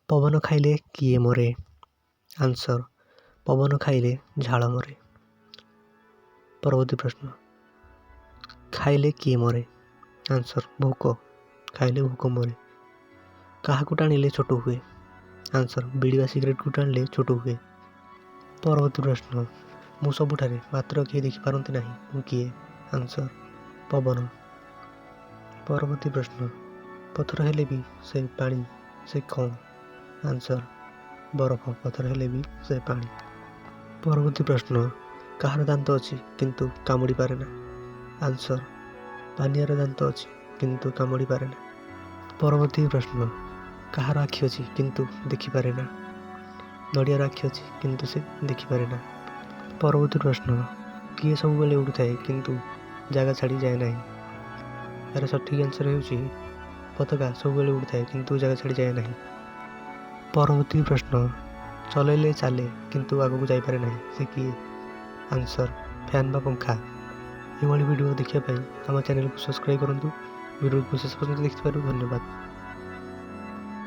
ପବନ ଖାଇଲେ କିଏ ମରେ? ଆନ୍ସର, ପବନ ଖାଇଲେ ଝାଳ ମରେ। ପରବର୍ତ୍ତୀ ପ୍ରଶ୍ନ, ଖାଇଲେ କିଏ ମରେ? ଆନ୍ସର, ଭୋକ। ଖାଇଲେ ଭୋକ ମରେ। କାହାକୁ ଟାଣିଲେ ଛୋଟ ହୁଏ? ଆନ୍ସର, ବିଡ଼ି ବା ସିଗାରେଟକୁ ଟାଣିଲେ ଛୋଟ ହୁଏ। ପରବର୍ତ୍ତୀ ପ୍ରଶ୍ନ, ମୁଁ ସବୁଠାରେ ମାତ୍ର କେହି ଦେଖିପାରନ୍ତି ନାହିଁ, ମୁଁ କିଏ? ଆନ୍ସର, ପବନ। ପରବର୍ତ୍ତୀ ପ୍ରଶ୍ନ, ପଥର ହେଲେ ବି ସେ ପାଣି, ସେ କ'ଣ? ଆନ୍ସର, ବରଫ। ପଥର ହେଲେ ବି ସେ ପାଣି। ପରବର୍ତ୍ତୀ ପ୍ରଶ୍ନ, କାହାର ଦାନ୍ତ ଅଛି କିନ୍ତୁ କାମୁଡ଼ି ପାରେ ନା? ଆନ୍ସର, ପାନିଆର ଦାନ୍ତ ଅଛି କିନ୍ତୁ କାମୁଡ଼ି ପାରେ ନା। ପରବର୍ତ୍ତୀ ପ୍ରଶ୍ନ, କାହାର ଆଖି ଅଛି କିନ୍ତୁ ଦେଖିପାରେ ନା? ନଡ଼ିଆର ଆଖି ଅଛି କିନ୍ତୁ ସେ ଦେଖିପାରେ ନା। ପରବର୍ତ୍ତୀ ପ୍ରଶ୍ନ, କିଏ ସବୁବେଳେ ଉଡ଼ୁଥାଏ କିନ୍ତୁ ଜାଗା ଛାଡ଼ି ଯାଏ ନାହିଁ? ଏହାର ସଠିକ୍ ଆନ୍ସର ହେଉଛି ପତାକା ସବୁବେଳେ ଉଡ଼ୁଥାଏ କିନ୍ତୁ ଜାଗା ଛାଡ଼ି ଯାଏ ନାହିଁ। ପରବର୍ତ୍ତୀ ପ୍ରଶ୍ନ, ଚଲେଇଲେ ଚାଲେ କିନ୍ତୁ ଆଗକୁ ଯାଇପାରେ ନାହିଁ, ସେ କିଏ? ଆନ୍ସର, ଫ୍ୟାନ୍ ବା ପଙ୍ଖା। ଏଭଳି ଭିଡ଼ିଓ ଦେଖିବା ପାଇଁ ଆମ ଚ୍ୟାନେଲକୁ ସବସ୍କ୍ରାଇବ୍ କରନ୍ତୁ। ଭିଡ଼ିଓକୁ ଶେଷ ପର୍ଯ୍ୟନ୍ତ ଦେଖିଥିବାରୁ ଧନ୍ୟବାଦ।